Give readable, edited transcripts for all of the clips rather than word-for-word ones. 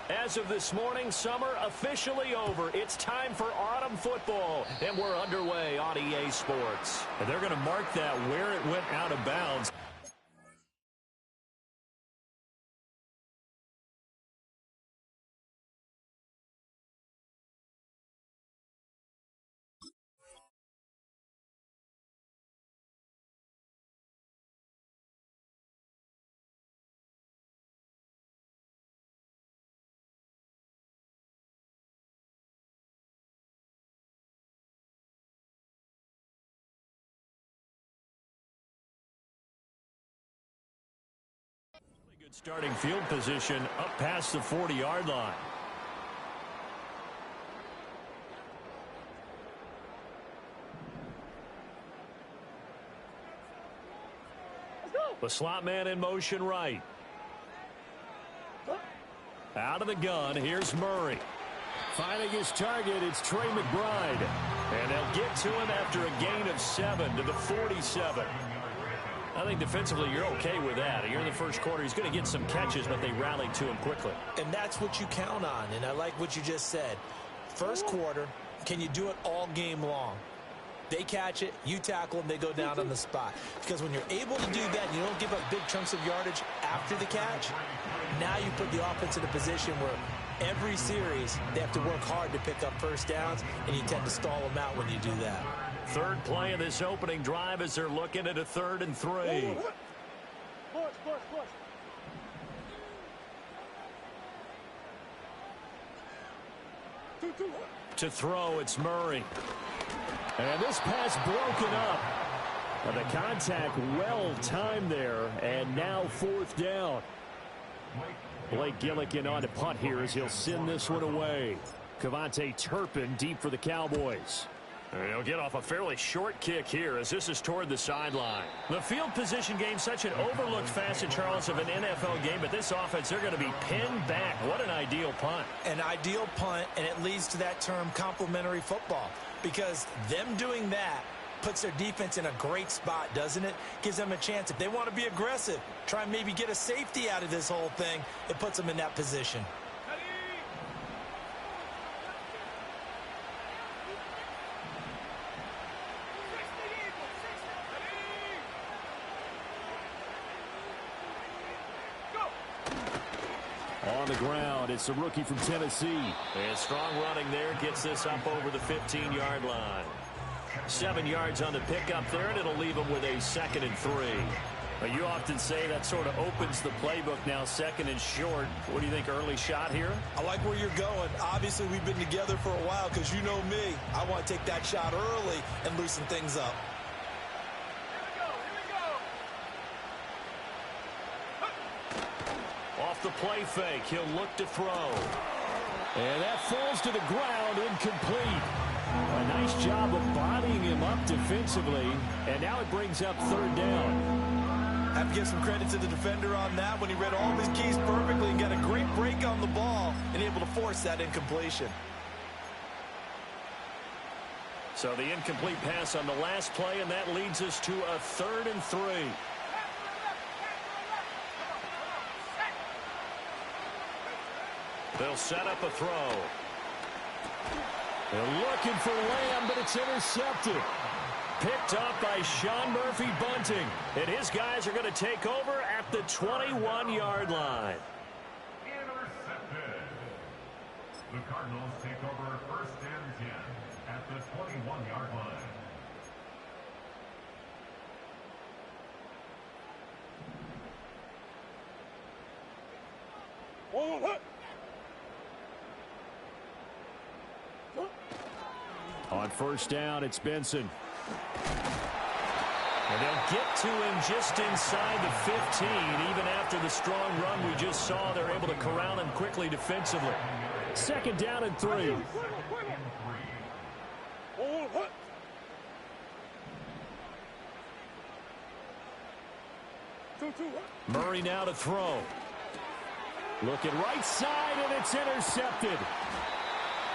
As of this morning, summer officially over. It's time for autumn football, and we're underway on EA Sports. And they're going to mark that where it went out of bounds. Good starting field position up past the 40-yard line. The slot man in motion right. Out of the gun, here's Murray. Finding his target, it's Trey McBride. And they'll get to him after a gain of 7 to the 47. I think defensively you're okay with that. Here in the first quarter, he's going to get some catches, but they rallied to him quickly. And that's what you count on, and I like what you just said. First quarter, can you do it all game long? They catch it, you tackle them, they go down on the spot. Because when you're able to do that and you don't give up big chunks of yardage after the catch, now you put the offense in a position where every series they have to work hard to pick up first downs, and you tend to stall them out when you do that. Third play of this opening drive as they're looking at a 3rd and 3. To throw, it's Murray. And this pass broken up. And the contact well timed there, and now 4th down. Blake Gillikin on to punt here as he'll send this one away. Kevontae Turpin deep for the Cowboys. And he'll get off a fairly short kick here as this is toward the sideline. The field position game, such an overlooked facet, Charles, of an NFL game, but this offense, they're going to be pinned back. What an ideal punt. An ideal punt, and it leads to that term complementary football, because them doing that puts their defense in a great spot, doesn't it? Gives them a chance. If they want to be aggressive, try and maybe get a safety out of this whole thing, it puts them in that position. On the ground, it's the rookie from Tennessee. And strong running there gets this up over the 15-yard line. 7 yards on the pickup there, and it'll leave him with a 2nd and 3. But you often say that sort of opens the playbook now, 2nd and short. What do you think, early shot here? I like where you're going. Obviously, we've been together for a while because you know me. I want to take that shot early and loosen things up. Off the play fake, he'll look to throw. And that falls to the ground, incomplete. A nice job of bodying him up defensively, and now it brings up 3rd down. Have to give some credit to the defender on that when he read all of his keys perfectly and got a great break on the ball and able to force that incompletion. So the incomplete pass on the last play, and that leads us to a 3rd and 3. They'll set up a throw. They're looking for Lamb, but it's intercepted. Picked up by Sean Murphy Bunting. And his guys are going to take over at the 21-yard line. Intercepted. The Cardinals take over 1st and 10 at the 21-yard line. On 1st down, it's Benson. And they'll get to him just inside the 15. Even after the strong run we just saw, they're able to corral him quickly defensively. 2nd down and 3. Murray now to throw. Looking right side, and it's intercepted.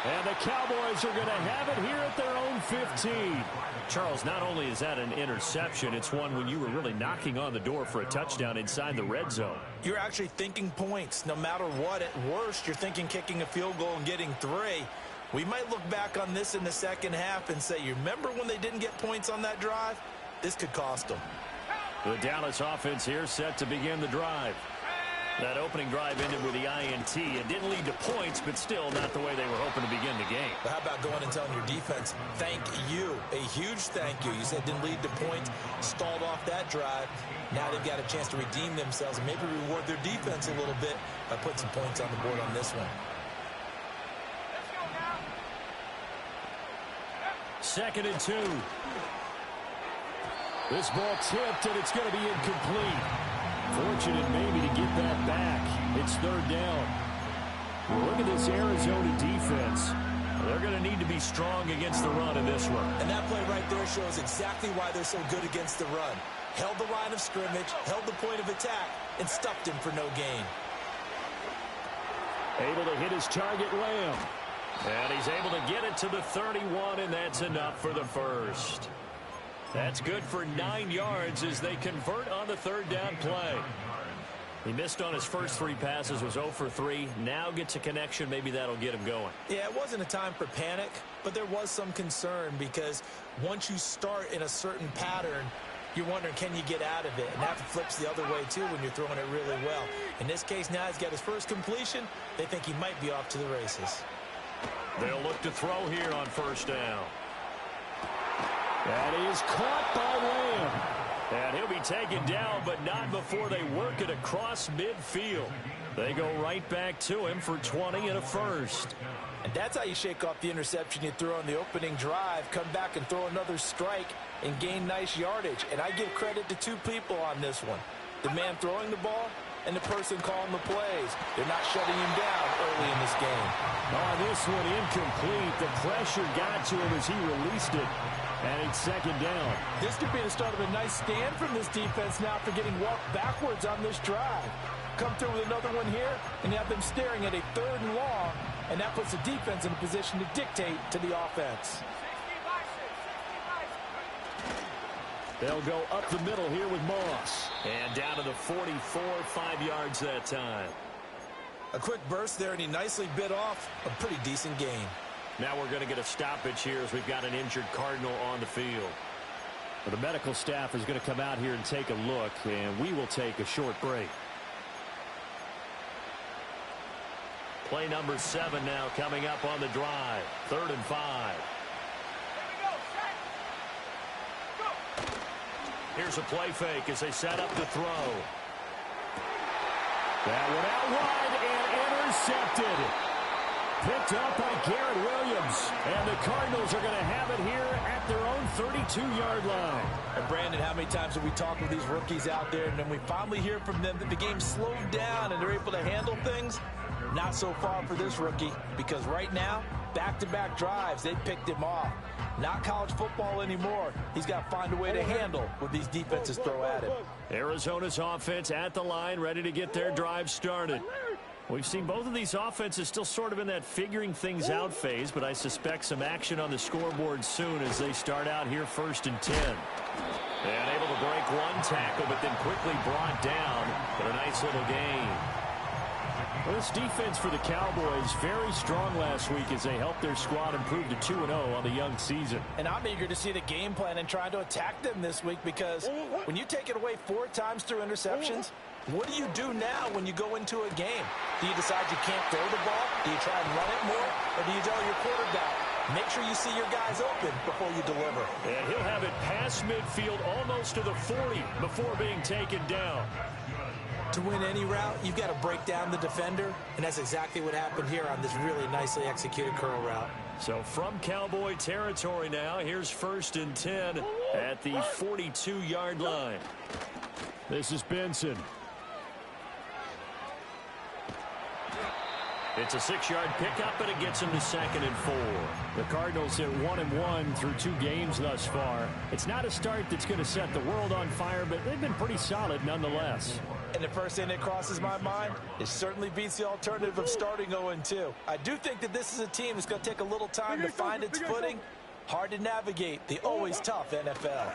And the Cowboys are going to have it here at their own 15. Charles, not only is that an interception, it's one when you were really knocking on the door for a touchdown inside the red zone. You're actually thinking points no matter what. At worst, you're thinking kicking a field goal and getting 3. We might look back on this in the second half and say, you remember when they didn't get points on that drive? This could cost them. The Dallas offense here set to begin the drive. That opening drive ended with the INT. It didn't lead to points, but still not the way they were hoping to begin the game. But how about going and telling your defense, thank you, a huge thank you. You said it didn't lead to points, stalled off that drive. Now they've got a chance to redeem themselves and maybe reward their defense a little bit by putting some points on the board on this one. 2nd and 2. This ball tipped, and it's going to be incomplete. Fortunate maybe to get that back. It's 3rd down. Look at this Arizona defense. They're going to need to be strong against the run in this one. And that play right there shows exactly why they're so good against the run. Held the line of scrimmage, held the point of attack, and stuffed him for no gain. Able to hit his target, Lamb. And he's able to get it to the 31, and that's enough for the first. That's good for 9 yards as they convert on the 3rd down play. He missed on his first 3 passes, was 0 for 3. Now gets a connection. Maybe that'll get him going. Yeah, it wasn't a time for panic, but there was some concern because once you start in a certain pattern, you're wondering, can you get out of it? And that flips the other way, too, when you're throwing it really well. In this case, now he's got his first completion. They think he might be off to the races. They'll look to throw here on 1st down. That is caught by Lamb. And he'll be taken down, but not before they work it across midfield. They go right back to him for 20 and a first. And that's how you shake off the interception you threw on the opening drive, come back and throw another strike and gain nice yardage. And I give credit to 2 people on this one. The man throwing the ball and the person calling the plays. They're not shutting him down early in this game. Oh, this one incomplete. The pressure got to him as he released it. And it's 2nd down. This could be the start of a nice stand from this defense now for getting walked backwards on this drive. Come through with another one here, and you have them staring at a 3rd and long, and that puts the defense in a position to dictate to the offense. They'll go up the middle here with Moss. And down to the 44, 5 yards that time. A quick burst there, and he nicely bit off a pretty decent gain. Now we're going to get a stoppage here as we've got an injured Cardinal on the field. Well, the medical staff is going to come out here and take a look, and we will take a short break. Play number 7 now coming up on the drive. 3rd and 5. Here's a play fake as they set up to throw. That one out wide and intercepted. Picked up by Garrett Williams. And the Cardinals are going to have it here at their own 32-yard line. And Brandon, how many times have we talked with these rookies out there, and then we finally hear from them that the game slowed down and they're able to handle things? Not so far for this rookie, because right now, back-to-back drives, they picked him off. Not college football anymore. He's got to find a way to handle what these defenses throw at him. Arizona's offense at the line, ready to get their drive started. We've seen both of these offenses still sort of in that figuring things out phase, but I suspect some action on the scoreboard soon as they start out here 1st and 10. And able to break one tackle, but then quickly brought down. But a nice little gain. Well, this defense for the Cowboys very strong last week as they helped their squad improve to 2-0 on the young season. And I'm eager to see the game plan and trying to attack them this week, because when you take it away 4 times through interceptions, what do you do now when you go into a game? Do you decide you can't throw the ball? Do you try and run it more? Or do you tell your quarterback, make sure you see your guys open before you deliver? And he'll have it past midfield almost to the 40 before being taken down. To win any route, you've got to break down the defender, and that's exactly what happened here on this really nicely executed curl route. So from Cowboy territory now, here's 1st and 10 at the 42-yard line. This is Benson. It's a 6-yard pickup, and it gets him to 2nd and 4. The Cardinals hit 1-1 through 2 games thus far. It's not a start that's going to set the world on fire, but they've been pretty solid nonetheless. And the first thing that crosses my mind, it certainly beats the alternative of starting 0-2. I do think that this is a team that's going to take a little time to find its footing. Hard to navigate the always tough NFL.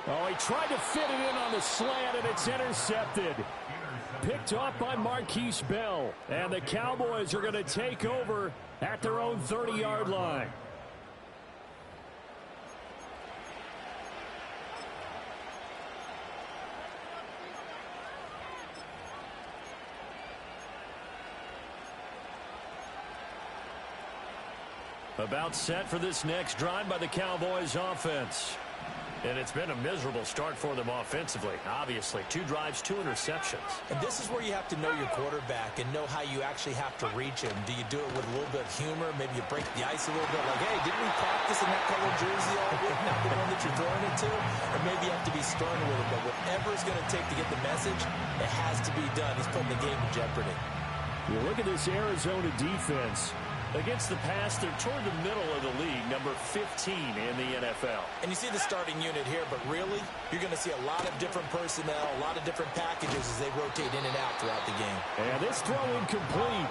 Oh, he tried to fit it in on the slant, and it's intercepted. picked off by Marquise Bell. And the Cowboys are going to take over at their own 30-yard line. About set for this next drive by the Cowboys offense. And it's been a miserable start for them offensively. Obviously, 2 drives, 2 interceptions. And this is where you have to know your quarterback and know how you actually have to reach him. Do you do it with a little bit of humor? Maybe you break the ice a little bit like, hey, didn't we practice in that colored jersey all week, not the one that you're throwing it to? Or maybe you have to be stern with him. But whatever it's going to take to get the message, it has to be done. He's putting the game in jeopardy. You look at this Arizona defense. Against the pass, they're toward the middle of the league, number 15 in the NFL. And you see the starting unit here, but really, you're going to see a lot of different personnel, a lot of different packages as they rotate in and out throughout the game. And this throw incomplete.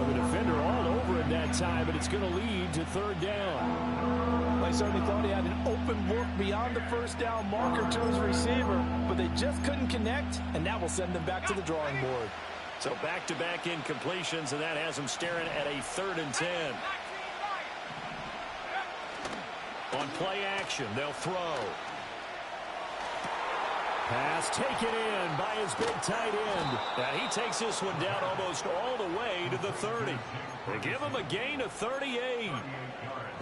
The defender all over it that time, but it's going to lead to 3rd down. I certainly thought he had an open look beyond the first down marker to his receiver, but they just couldn't connect, and that will send them back to the drawing board. So back-to-back incompletions, and that has them staring at a 3rd and 10. On play action, they'll throw. Pass taken in by his big tight end. And he takes this one down almost all the way to the 30. They give him a gain of 38.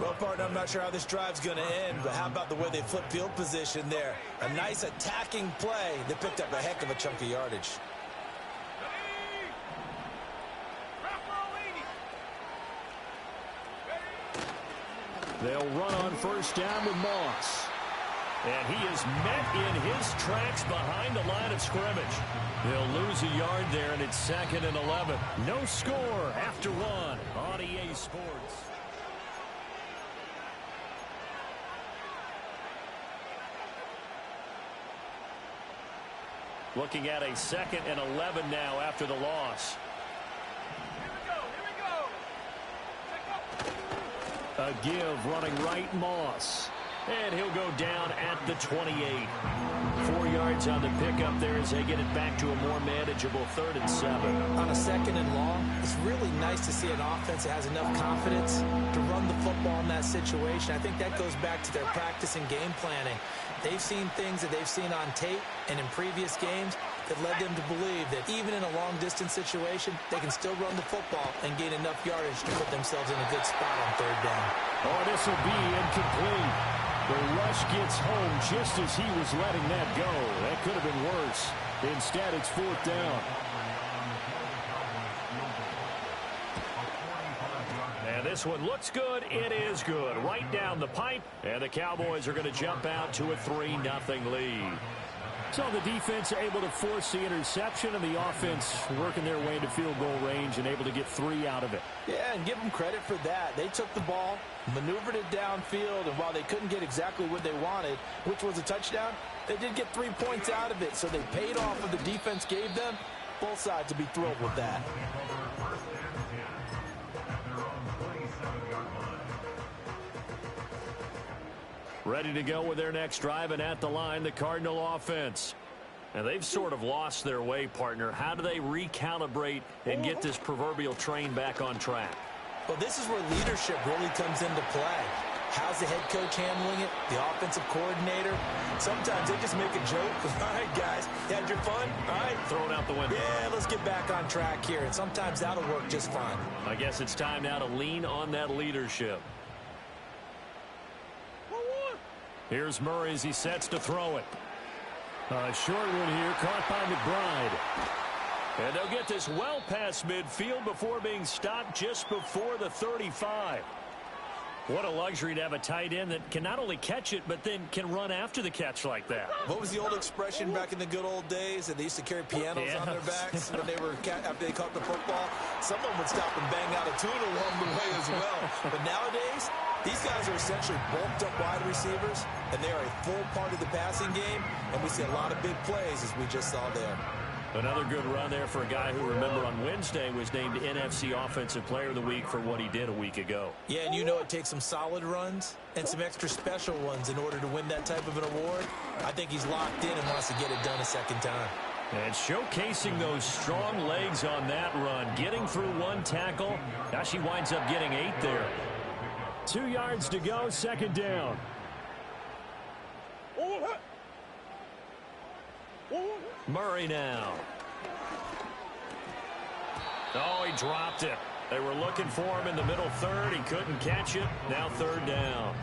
Well, partner, I'm not sure how this drive's going to end, but how about the way they flip field position there? A nice attacking play. They picked up a heck of a chunk of yardage. They'll run on 1st down with Moss. And he is met in his tracks behind the line of scrimmage. He'll lose a yard there, and it's 2nd and 11. No score after 1 on EA Sports. Looking at a 2nd and 11 now after the loss. A give running right, Moss. And he'll go down at the 28. 4 yards on the pickup there as they get it back to a more manageable 3rd and 7. On a 2nd and long, it's really nice to see an offense that has enough confidence to run the football in that situation. I think that goes back to their practice and game planning. They've seen things that they've seen on tape and in previous games that led them to believe that even in a long-distance situation, they can still run the football and gain enough yardage to put themselves in a good spot on 3rd down. Oh, this will be incomplete. The rush gets home just as he was letting that go. That could have been worse. Instead, it's 4th down. And this one looks good. It is good. Right down the pipe. And the Cowboys are going to jump out to a 3-0 lead. So the defense able to force the interception, and the offense working their way into field goal range and able to get 3 out of it. Yeah, and give them credit for that. They took the ball, maneuvered it downfield, and while they couldn't get exactly what they wanted, which was a touchdown, they did get 3 points out of it, so they paid off what the defense gave them. Both sides will be thrilled with that. Ready to go with their next drive, and at the line, the Cardinal offense. And they've sort of lost their way, partner. How do they recalibrate and get this proverbial train back on track? Well, this is where leadership really comes into play. How's the head coach handling it? The offensive coordinator? Sometimes they just make a joke. All right, guys, you had your fun? All right. Throw it out the window. Yeah, let's get back on track here. And sometimes that'll work just fine. I guess it's time now to lean on that leadership. Here's Murray as he sets to throw it. A short one here, caught by McBride. And they'll get this well past midfield before being stopped just before the 35. What a luxury to have a tight end that can not only catch it, but then can run after the catch like that. What was the old expression back in the good old days that they used to carry pianos on their backs when they were after they caught the football? Someone would stop and bang out a tune along the way as well. But nowadays, these guys are essentially bulked up wide receivers, and they are a full part of the passing game, and we see a lot of big plays as we just saw there. Another good run there for a guy who, remember, on Wednesday was named NFC Offensive Player of the Week for what he did a week ago. Yeah, and you know it takes some solid runs and some extra special ones in order to win that type of an award. I think he's locked in and wants to get it done a second time. And showcasing those strong legs on that run. Getting through one tackle. Now she winds up getting 8 there. 2 yards to go, second down. Murray now. Oh, he dropped it. They were looking for him in the middle third. He couldn't catch it. Now third down.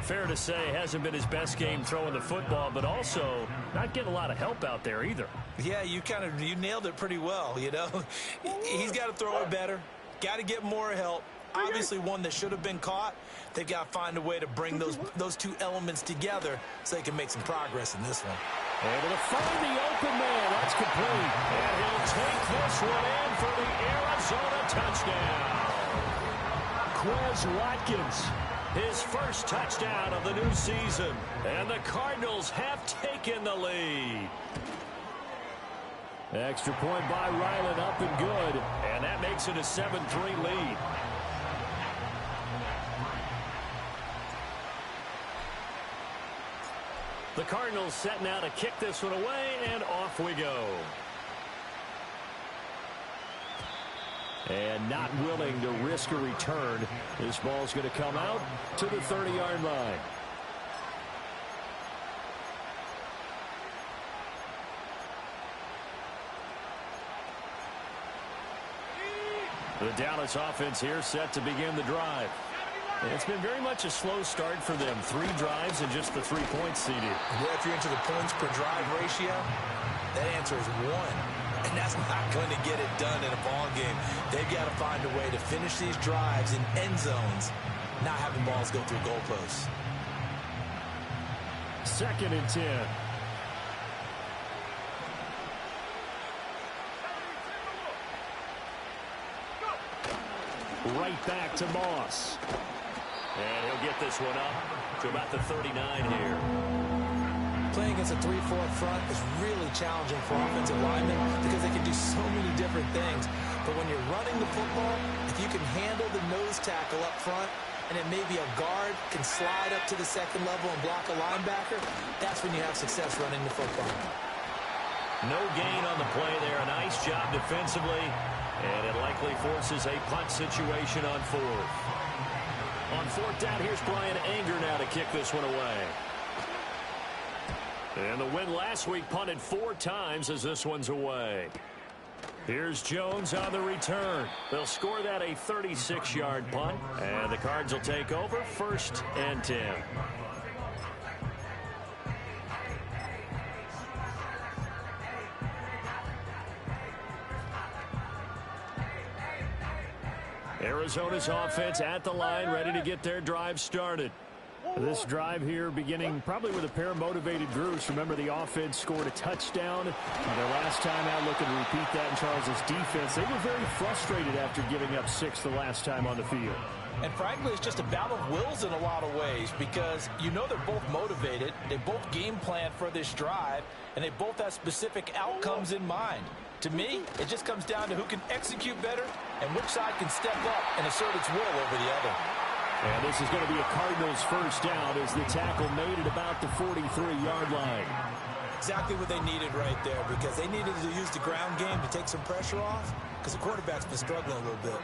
Fair to say, hasn't been his best game throwing the football, but also not getting a lot of help out there either. Yeah, you nailed it pretty well, you know. He's got to throw it better. Got to get more help. Obviously one that should have been caught. They've got to find a way to bring those two elements together so they can make some progress in this one. Able to find the open man. That's complete. And he'll take this one in for the Arizona touchdown. Quez Watkins. His first touchdown of the new season. And the Cardinals have taken the lead. Extra point by Ryland, up and good. And that makes it a 7-3 lead. The Cardinals set now to kick this one away, and off we go. And not willing to risk a return. This ball's going to come out to the 30-yard line. The Dallas offense here set to begin the drive. It's been very much a slow start for them. 3 drives and just the 3 points seeded. Yeah, if you're into the points per drive ratio, that answer is 1. And that's not going to get it done in a ball game. They've got to find a way to finish these drives in end zones, not having balls go through goalposts. 2nd and 10. Right back to Moss. And he'll get this one up to about the 39 here. Playing against a 3-4 front is really challenging for offensive linemen because they can do so many different things. But when you're running the football, if you can handle the nose tackle up front, and then maybe a guard can slide up to the 2nd level and block a linebacker, that's when you have success running the football. No gain on the play there. A nice job defensively. And it likely forces a punt situation on 4th. On 4th down, here's Brian Anger now to kick this one away. And the win last week punted 4 times as this one's away. Here's Jones on the return. They'll score that a 36-yard punt. And the Cards will take over 1st and 10. Arizona's offense at the line, ready to get their drive started. This drive here beginning probably with a pair of motivated groups. Remember, the offense scored a touchdown. Their last time out, looking to repeat that in Charles's defense. They were very frustrated after giving up 6 the last time on the field. And frankly, it's just a battle of wills in a lot of ways because you know they're both motivated. They both game plan for this drive, and they both have specific outcomes in mind. To me, it just comes down to who can execute better and which side can step up and assert its will over the other. And this is going to be a Cardinals first down as the tackle made it about the 43-yard line. Exactly what they needed right there because they needed to use the ground game to take some pressure off because the quarterback's been struggling a little bit.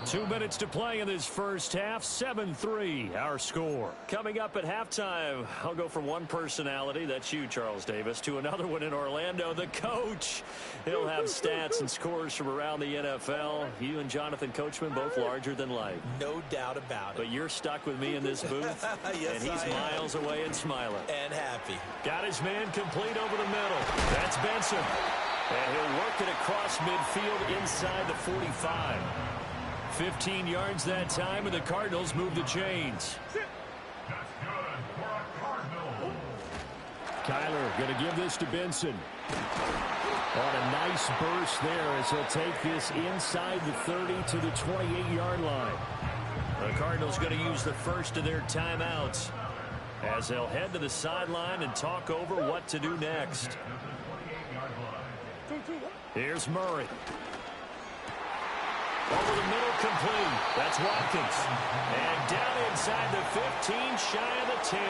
2 minutes to play in this first half. 7-3 our score. Coming up at halftime, I'll go from one personality, that's you, Charles Davis, to another one in Orlando, the coach. He'll have stats and scores from around the NFL. You and Jonathan Coachman both larger than life. No doubt about it. But you're stuck with me in this booth. Yes, and he's miles away and smiling. And happy. Got his man complete over the middle. That's Benson. And he'll work it across midfield inside the 45. 15 yards that time, and the Cardinals move the chains. That's good for a Cardinal. Kyler going to give this to Benson. On a nice burst there as he'll take this inside the 30 to the 28-yard line. The Cardinals going to use the first of their timeouts as they'll head to the sideline and talk over what to do next. Here's Murray. Over the middle, complete. That's Watkins. And down inside the 15, shy of the 10.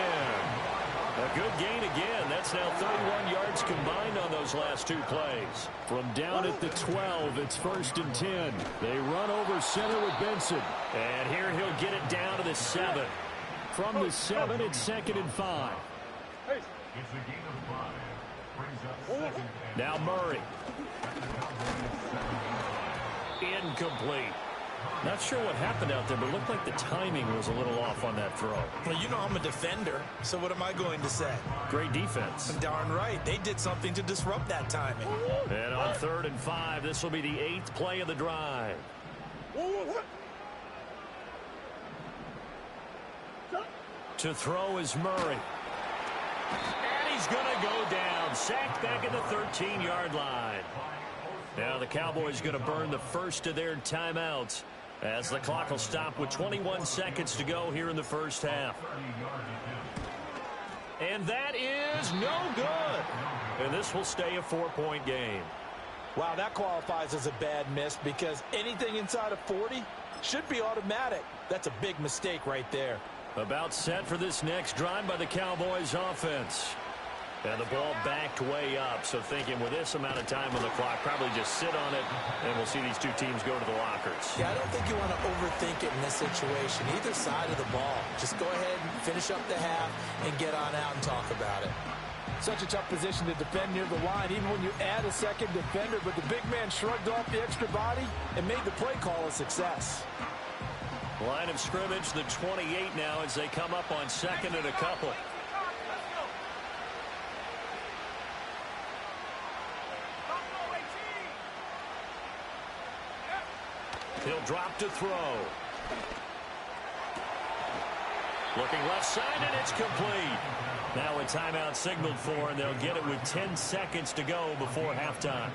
A good gain again. That's now 31 yards combined on those last two plays. From down at the 12, it's 1st and 10. They run over center with Benson. And here he'll get it down to the 7. From the 7, it's 2nd and 5. It's a gain of 5. Brings up 2nd and Now Murray. Incomplete. Not sure what happened out there, but it looked like the timing was a little off on that throw. Well, you know I'm a defender, so what am I going to say? Great defense. Darn right. They did something to disrupt that timing. And on 3rd and 5, this will be the 8th play of the drive. To throw is Murray. And he's going to go down. Sacked back at the 13-yard line. Now the Cowboys going to burn the first of their timeouts as the clock will stop with 21 seconds to go here in the first half. And that is no good. And this will stay a 4-point game. Wow, that qualifies as a bad miss because anything inside of 40 should be automatic. That's a big mistake right there. About set for this next drive by the Cowboys offense. And the ball backed way up, so thinking with this amount of time on the clock, probably just sit on it, and we'll see these two teams go to the lockers. Yeah, I don't think you want to overthink it in this situation. Either side of the ball. Just go ahead and finish up the half and get on out and talk about it. Such a tough position to defend near the line, even when you add a second defender, but the big man shrugged off the extra body and made the play call a success. Line of scrimmage, the 28 now as they come up on 2nd and a couple. He'll drop to throw. Looking left side, and it's complete. Now a timeout signaled for, and they'll get it with 10 seconds to go before halftime.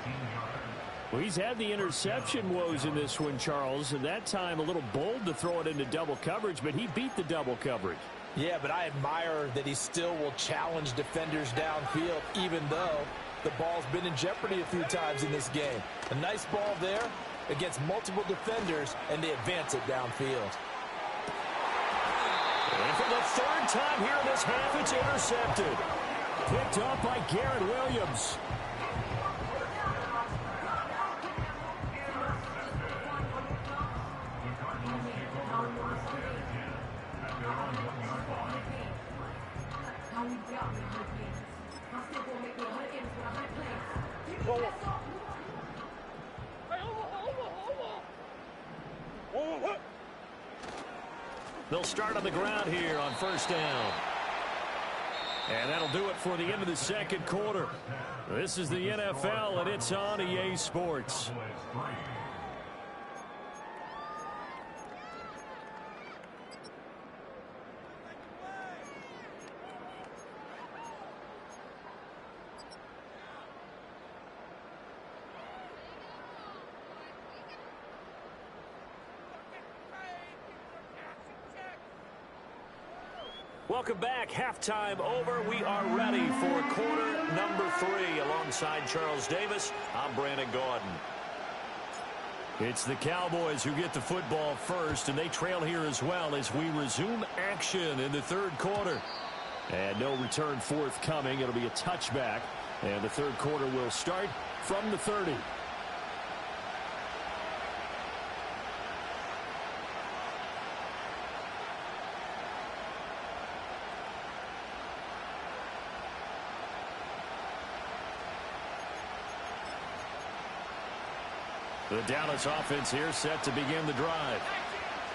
Well, he's had the interception woes in this one, Charles, and that time a little bold to throw it into double coverage, but he beat the double coverage. Yeah, but I admire that he still will challenge defenders downfield, even though the ball's been in jeopardy a few times in this game. A nice ball there against multiple defenders, and they advance it downfield. And for the 3rd time here in this half, it's intercepted. Picked up by Garrett Williams. They'll start on the ground here on 1st down. And that'll do it for the end of the 2nd quarter. This is the NFL, and it's on EA Sports. Welcome back. Halftime over. We are ready for quarter number 3. Alongside Charles Davis, I'm Brandon Gaudin. It's the Cowboys who get the football first, and they trail here as well as we resume action in the 3rd quarter. And no return forthcoming. It'll be a touchback, and the 3rd quarter will start from the 30. The Dallas offense here set to begin the drive.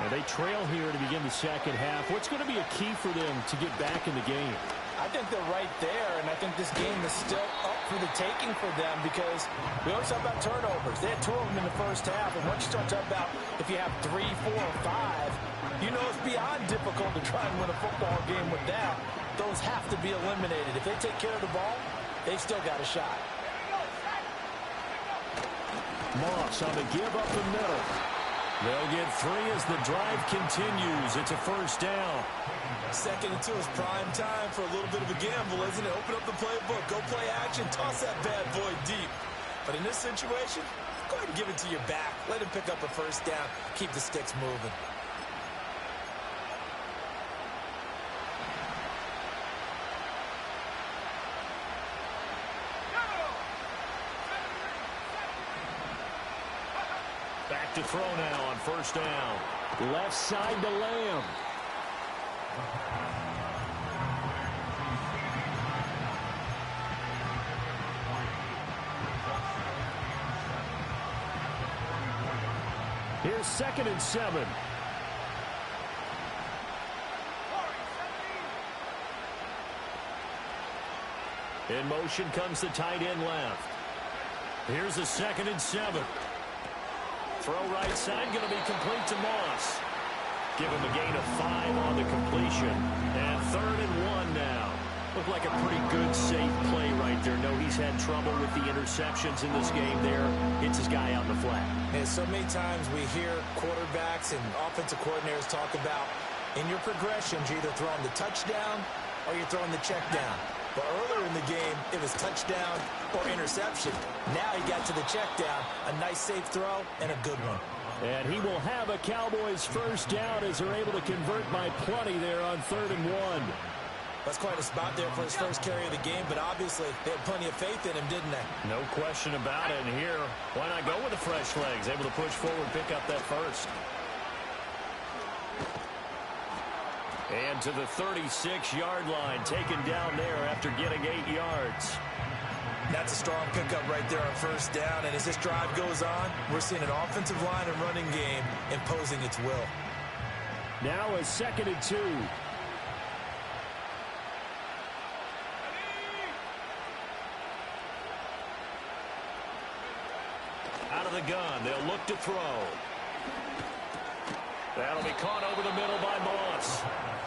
And they trail here to begin the 2nd half. What's going to be a key for them to get back in the game? I think they're right there, and I think this game is still up for the taking for them because we always talk about turnovers. They had 2 of them in the first half, and once you start talking about if you have 3, 4, or 5, you know it's beyond difficult to try and win a football game with that. Those have to be eliminated. If they take care of the ball, they've still got a shot. Moss on the give up the middle. They'll get 3 as the drive continues. It's a 1st down. 2nd and 2 is prime time for a little bit of a gamble, isn't it? Open up the playbook, go play action, toss that bad boy deep. But in this situation, go ahead and give it to your back. Let him pick up a 1st down. Keep the sticks moving. Back to throw now on first down. Left side to Lamb. Here's 2nd and 7. In motion comes the tight end left. Here's a 2nd and 7. Throw right side, going to be complete to Moss. Give him a gain of 5 on the completion. And 3rd and 1 now. Looked like a pretty good, safe play right there. No, he's had trouble with the interceptions in this game there. Hits his guy out in the flat. And so many times we hear quarterbacks and offensive coordinators talk about in your progressions, you're either throwing the touchdown or you're throwing the check down. But earlier in the game, it was touchdown or interception. Now he got to the check down. A nice, safe throw and a good one. And he will have a Cowboys first down as they're able to convert by plenty there on 3rd and 1. That's quite a spot there for his first carry of the game, but obviously they had plenty of faith in him, didn't they? No question about it. And here, why not go with the fresh legs? Able to push forward, pick up that first. And to the 36-yard line, taken down there after getting 8 yards. That's a strong pickup right there on first down. And as this drive goes on, we're seeing an offensive line and running game imposing its will. Now a 2nd and 2. Out of the gun, they'll look to throw. That'll be caught over the middle by Moss.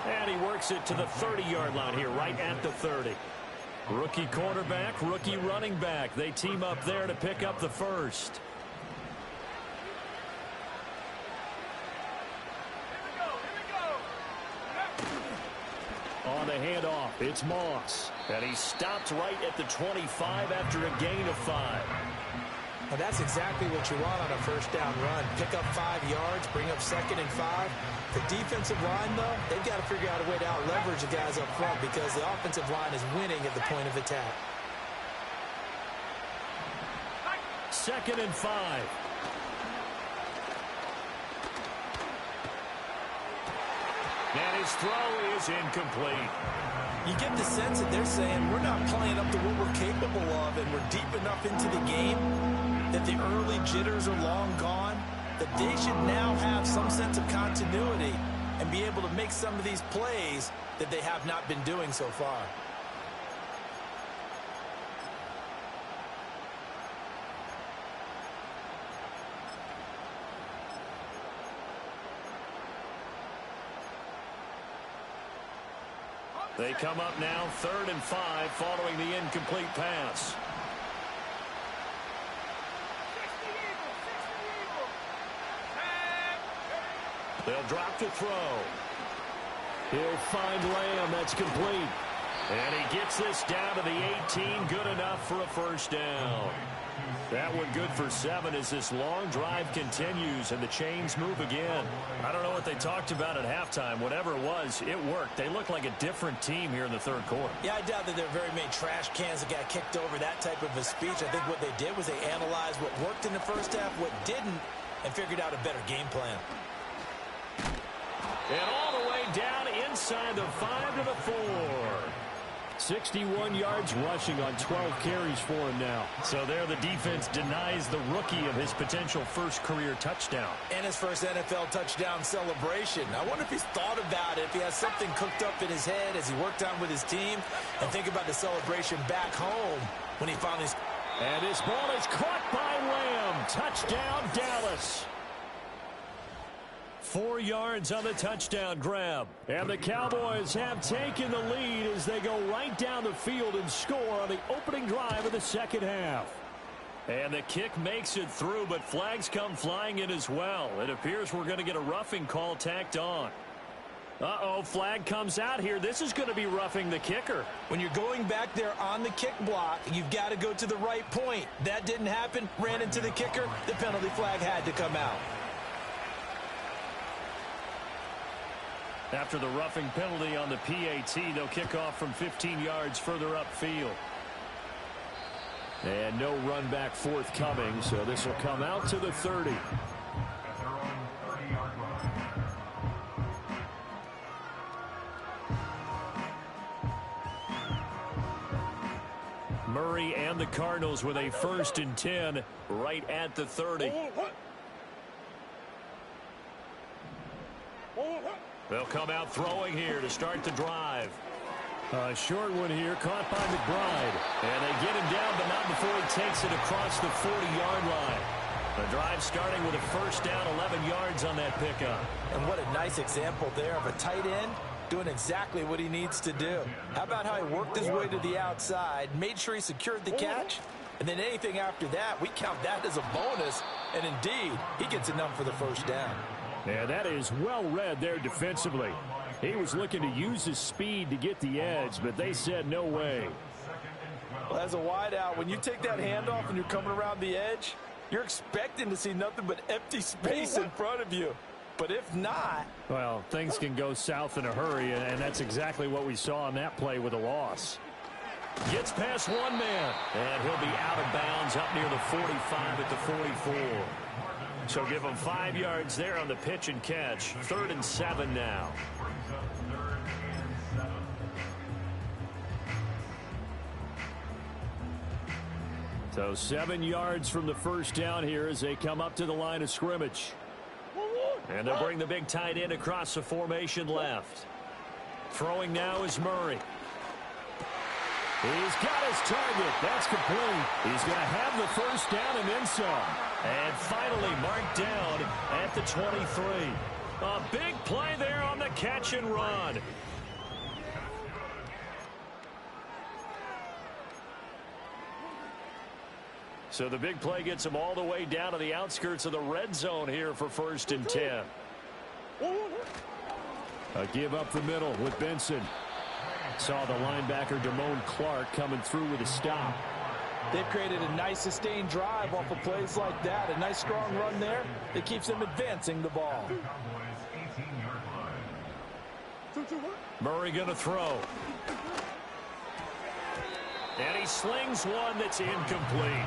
And he works it to the 30-yard line here, right at the 30. Rookie quarterback, rookie running back. They team up there to pick up the first. On the handoff, it's Moss. And he stopped right at the 25 after a gain of 5. And that's exactly what you want on a first down run. Pick up 5 yards, bring up 2nd and 5. The defensive line, though, they've got to figure out a way to out-leverage the guys up front because the offensive line is winning at the point of attack. 2nd and 5. And his throw is incomplete. You get the sense that they're saying we're not playing up to what we're capable of and we're deep enough into the game that the early jitters are long gone, that they should now have some sense of continuity and be able to make some of these plays that they have not been doing so far. They come up now 3rd and 5 following the incomplete pass. They'll drop to throw. He'll find Lamb. That's complete. And he gets this down to the 18. Good enough for a first down. That one good for 7 as this long drive continues and the chains move again. I don't know what they talked about at halftime. Whatever it was, it worked. They look like a different team here in the 3rd quarter. Yeah, I doubt that there are very many trash cans that got kicked over, that type of a speech. I think what they did was they analyzed what worked in the first half, what didn't, and figured out a better game plan. And all the way down inside the 5 to the 4. 61 yards rushing on 12 carries for him now. So there the defense denies the rookie of his potential first career touchdown. And his first NFL touchdown celebration. I wonder if he's thought about it, if he has something cooked up in his head as he worked on with his team, and think about the celebration back home when he finally... And his ball is caught by Lamb. Touchdown, Dallas. 4 yards on the touchdown grab. And the Cowboys have taken the lead as they go right down the field and score on the opening drive of the second half. And the kick makes it through, but flags come flying in as well. It appears we're going to get a roughing call tacked on. Uh-oh, flag comes out here. This is going to be roughing the kicker. When you're going back there on the kick block, you've got to go to the right point. That didn't happen. Ran into the kicker. The penalty flag had to come out. After the roughing penalty on the PAT, they'll kick off from 15 yards further upfield. And no run back forthcoming, so this will come out to the 30. Murray and the Cardinals with a 1st and 10 right at the 30. They'll come out throwing here to start the drive. A short one here, caught by McBride. And they get him down, but not before he takes it across the 40-yard line. The drive starting with a 1st down, 11 yards on that pickup. And what a nice example there of a tight end doing exactly what he needs to do. How about how he worked his way to the outside, made sure he secured the catch, and then anything after that, we count that as a bonus. And indeed, he gets enough for the 1st down. Yeah, that is well read there defensively. He was looking to use his speed to get the edge, but they said no way. Well, as a wideout, when you take that handoff and you're coming around the edge, you're expecting to see nothing but empty space in front of you. But if not... Well, things can go south in a hurry, and that's exactly what we saw on that play with a loss. Gets past one man, and he'll be out of bounds up near the 45 at the 44. So give him 5 yards there on the pitch and catch. 3rd and 7 now. So 7 yards from the 1st down here as they come up to the line of scrimmage. And they'll bring the big tight end across the formation left. Throwing now is Murray. He's got his target. That's complete. He's going to have the 1st down and then some. And finally marked down at the 23. A big play there on the catch and run. So the big play gets him all the way down to the outskirts of the red zone here for 1st and 10. A give up the middle with Benson. Saw the linebacker Damone Clark coming through with a stop. They've created a nice sustained drive off of plays like that. A nice strong run there that keeps them advancing the ball. Murray going to throw. And he slings one that's incomplete.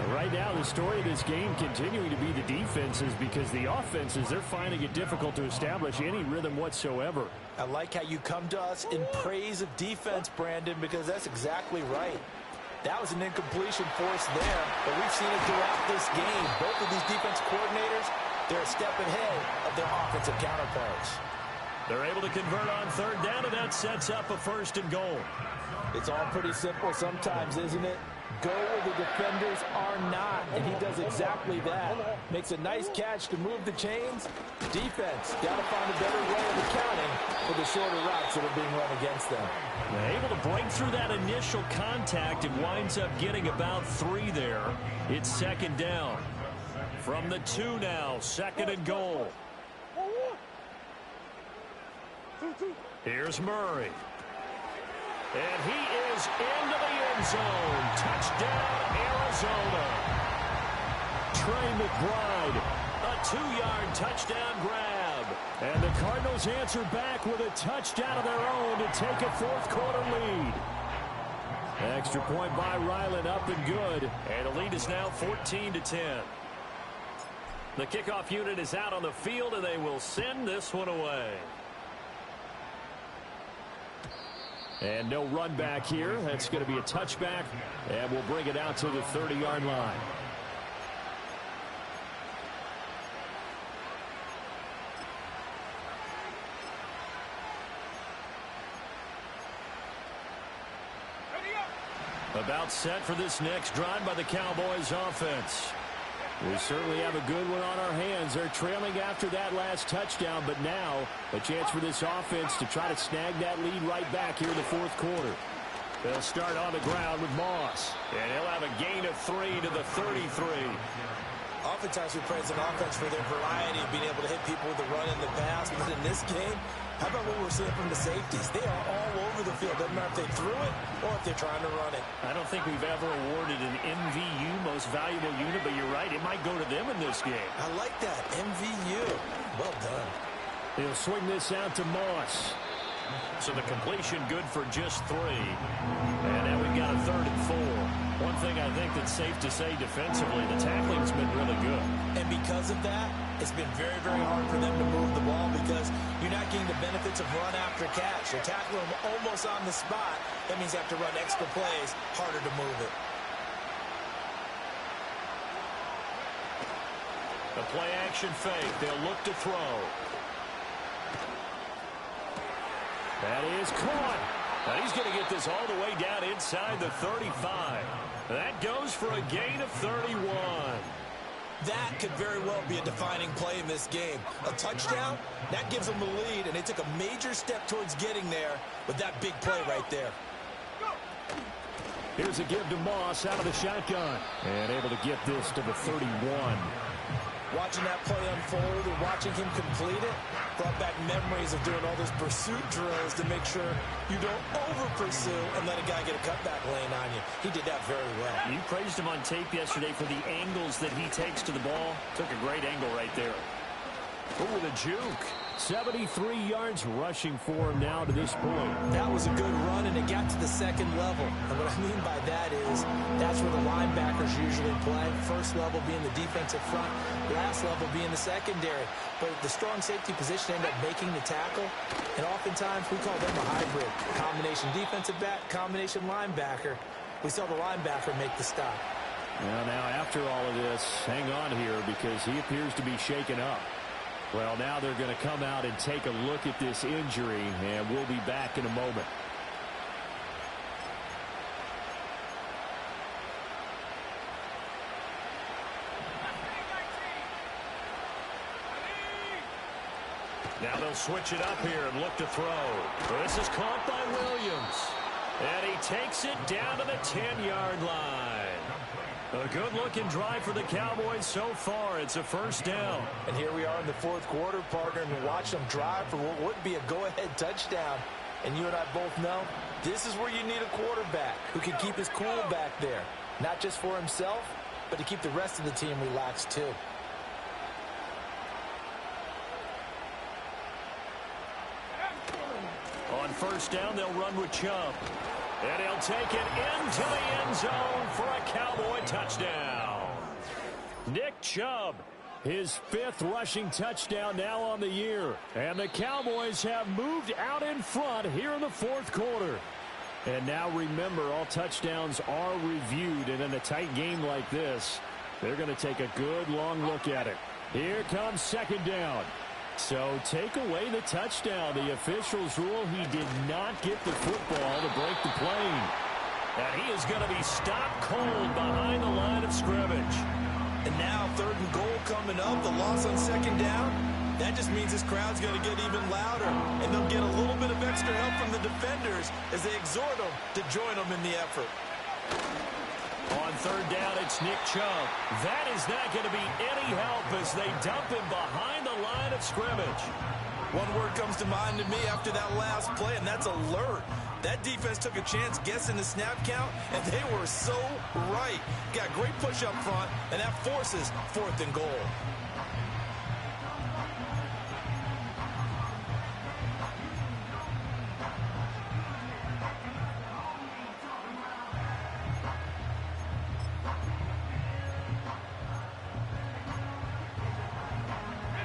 Right now, the story of this game continuing to be the defenses, because the offenses, they're finding it difficult to establish any rhythm whatsoever. I like how you come to us in praise of defense, Brandon, because that's exactly right. That was an incompletion for us there, but we've seen it throughout this game. Both of these defense coordinators, they're a step ahead of their offensive counterparts. They're able to convert on 3rd down, and that sets up a 1st and goal. It's all pretty simple sometimes, isn't it? Go where the defenders are not, and he does exactly that. Makes a nice catch to move the chains. Defense, got to find a better way of accounting for the shorter routes that are being run against them. They're able to break through that initial contact and winds up getting about 3 there. It's 2nd down. From the 2 now, 2nd and goal. Here's Murray. And he is into the end zone. Touchdown, Arizona. Trey McBride. A 2-yard touchdown grab. And the Cardinals answer back with a touchdown of their own to take a 4th quarter lead. Extra point by Ryland, up and good. And the lead is now 14-10. The kickoff unit is out on the field, and they will send this one away. And no run back here. That's going to be a touchback, and we'll bring it out to the 30-yard line. About set for this next drive by the Cowboys offense. We certainly have a good one on our hands. They're trailing after that last touchdown, but now a chance for this offense to try to snag that lead right back here in the 4th quarter. They'll start on the ground with Moss. And he'll have a gain of 3 to the 33. Oftentimes we praise an offense for their variety of being able to hit people with the run and the pass. But in this game, how about what we're seeing from the safeties? They are all over the field. Doesn't matter if they threw it or if they're trying to run it. I don't think we've ever awarded an MVU, most valuable unit, but you're right. It might go to them in this game. I like that. MVU. Well done. He'll swing this out to Moss. So the completion good for just 3. And now we've got a 3rd and 4. One thing I think that's safe to say defensively, the tackling's been really good. And because of that, it's been very, very hard for them to move the ball because, you're not getting the benefits of run after catch. They're tackling him almost on the spot. That means they have to run extra plays, harder to move it. The play action fake. They'll look to throw. That is caught. Now he's going to get this all the way down inside the 35. That goes for a gain of 31. That could very well be a defining play in this game. A touchdown, that gives them the lead, and they took a major step towards getting there with that big play right there. Here's a give to Moss out of the shotgun. And able to get this to the 31. Watching that play unfold and watching him complete it brought back memories of doing all those pursuit drills to make sure you don't over-pursue and let a guy get a cutback lane on you. He did that very well. You praised him on tape yesterday for the angles that he takes to the ball. Took a great angle right there. Ooh, the juke. 73 yards rushing for him now to this point. That was a good run, and it got to the second level. And what I mean by that is that's where the linebackers usually play. First level being the defensive front, last level being the secondary. But the strong safety position ended up making the tackle, and oftentimes we call them a hybrid. Combination defensive back, combination linebacker. We saw the linebacker make the stop. Well, now after all of this, hang on here because he appears to be shaken up. Well, now they're going to come out and take a look at this injury, and we'll be back in a moment. Now they'll switch it up here and look to throw. This is caught by Williams. And he takes it down to the 10-yard line. A good-looking drive for the Cowboys so far. It's a first down. And here we are in the fourth quarter, partner, and we watch them drive for what would be a go-ahead touchdown. And you and I both know this is where you need a quarterback who can keep his cool back there. Not just for himself, but to keep the rest of the team relaxed too. On first down, they'll run with Chubb. And he'll take it into the end zone for a Cowboy touchdown. Nick Chubb, his 5th rushing touchdown now on the year. And the Cowboys have moved out in front here in the fourth quarter. And now remember, all touchdowns are reviewed. And in a tight game like this, they're going to take a good long look at it. Here comes second down. So take away the touchdown. The officials rule he did not get the football to break the plane. And he is going to be stopped cold behind the line of scrimmage. And now 3rd and goal coming up. The loss on second down. That just means this crowd's going to get even louder. And they'll get a little bit of extra help from the defenders as they exhort them to join them in the effort. On third down, it's Nick Chubb. That is not going to be any help as they dump him behind the line of scrimmage. One word comes to mind to me after that last play, and that's alert. That defense took a chance guessing the snap count, and they were so right. Got great push up front, and that forces 4th and goal.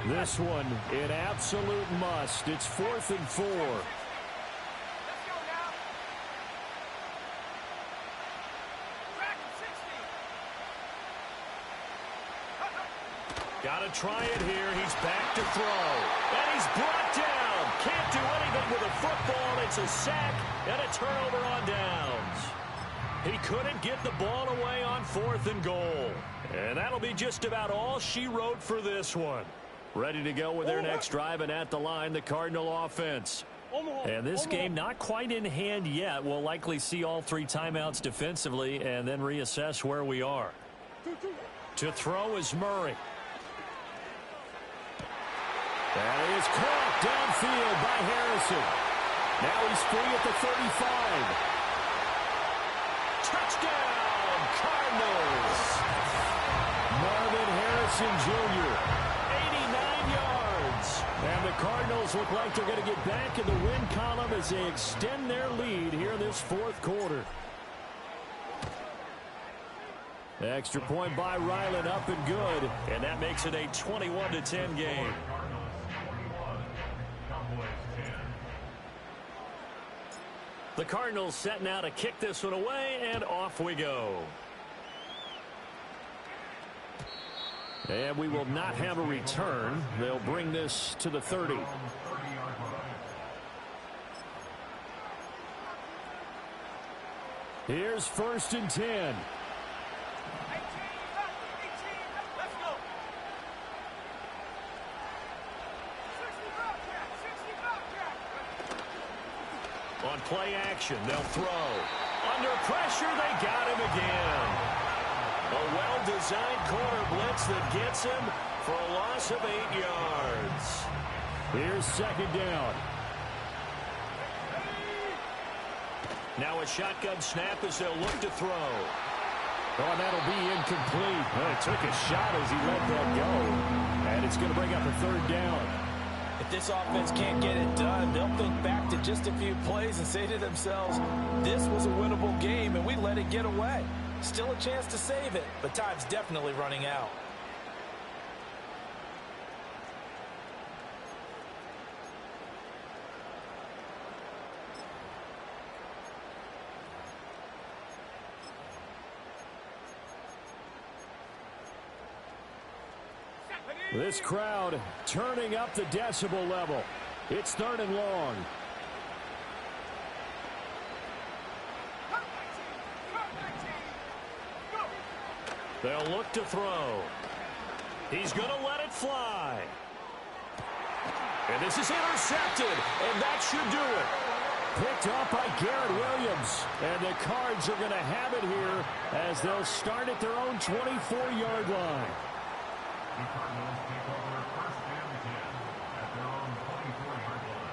This one, an absolute must. It's 4th and 4. Got to try it here. He's back to throw. And he's brought down. Can't do anything with a football. It's a sack and a turnover on downs. He couldn't get the ball away on 4th and goal. And that'll be just about all she wrote for this one. Ready to go with their next drive, and at the line, the Cardinal offense. And this game not quite in hand yet. We'll likely see all 3 timeouts defensively and then reassess where we are. To throw is Murray. That is caught downfield by Harrison. Now he's free at the 35. Touchdown, Cardinals. Marvin Harrison Jr., and the Cardinals look like they're going to get back in the win column as they extend their lead here in this fourth quarter. Extra point by Ryland, up and good. And that makes it a 21-10 game. The Cardinals set now to kick this one away, and off we go. And we will not have a return. They'll bring this to the 30. Here's 1st and 10. On play action, they'll throw. Under pressure, they got him again. A well-designed corner blitz that gets him for a loss of 8 yards. Here's 2nd down. Now a shotgun snap as they'll look to throw. Oh, and that'll be incomplete. Well, he took a shot as he let that go. And it's going to bring up a 3rd down. If this offense can't get it done, they'll think back to just a few plays and say to themselves, this was a winnable game and we let it get away. Still a chance to save it, but time's definitely running out. This crowd turning up the decibel level. It's 3rd and long. They'll look to throw. He's going to let it fly. And this is intercepted, and that should do it. Picked off by Garrett Williams. And the Cards are going to have it here as they'll start at their own 24-yard line. The Cardinals take over 1st and 10 at their own 24-yard line.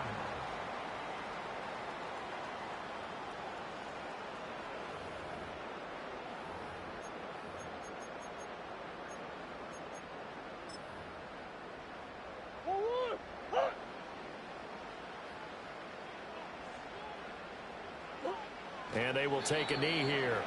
And they will take a knee here.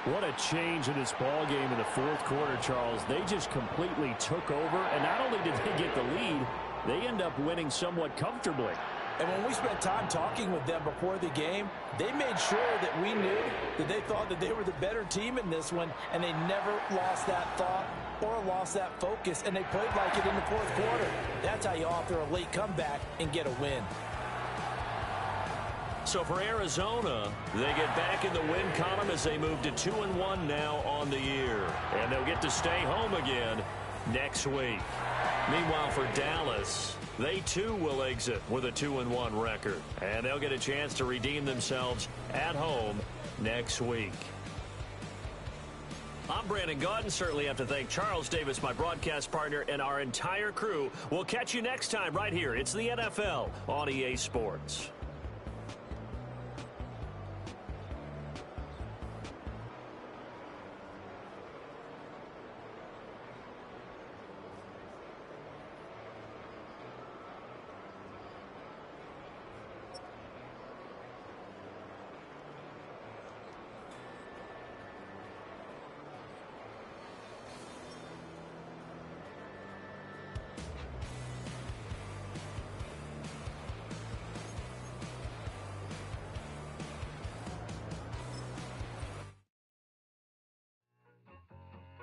What a change in this ball game in the 4th quarter, Charles. They just completely took over, and not only did they get the lead, they end up winning somewhat comfortably. And when we spent time talking with them before the game, they made sure that we knew that they thought that they were the better team in this one, and they never lost that thought or lost that focus, and they played like it in the 4th quarter. That's how you author a late comeback and get a win. So for Arizona, they get back in the win column as they move to 2-1 now on the year. And they'll get to stay home again next week. Meanwhile, for Dallas, they too will exit with a 2-1 record. And they'll get a chance to redeem themselves at home next week. I'm Brandon Gaudin. Certainly have to thank Charles Davis, my broadcast partner, and our entire crew. We'll catch you next time right here. It's the NFL on EA Sports.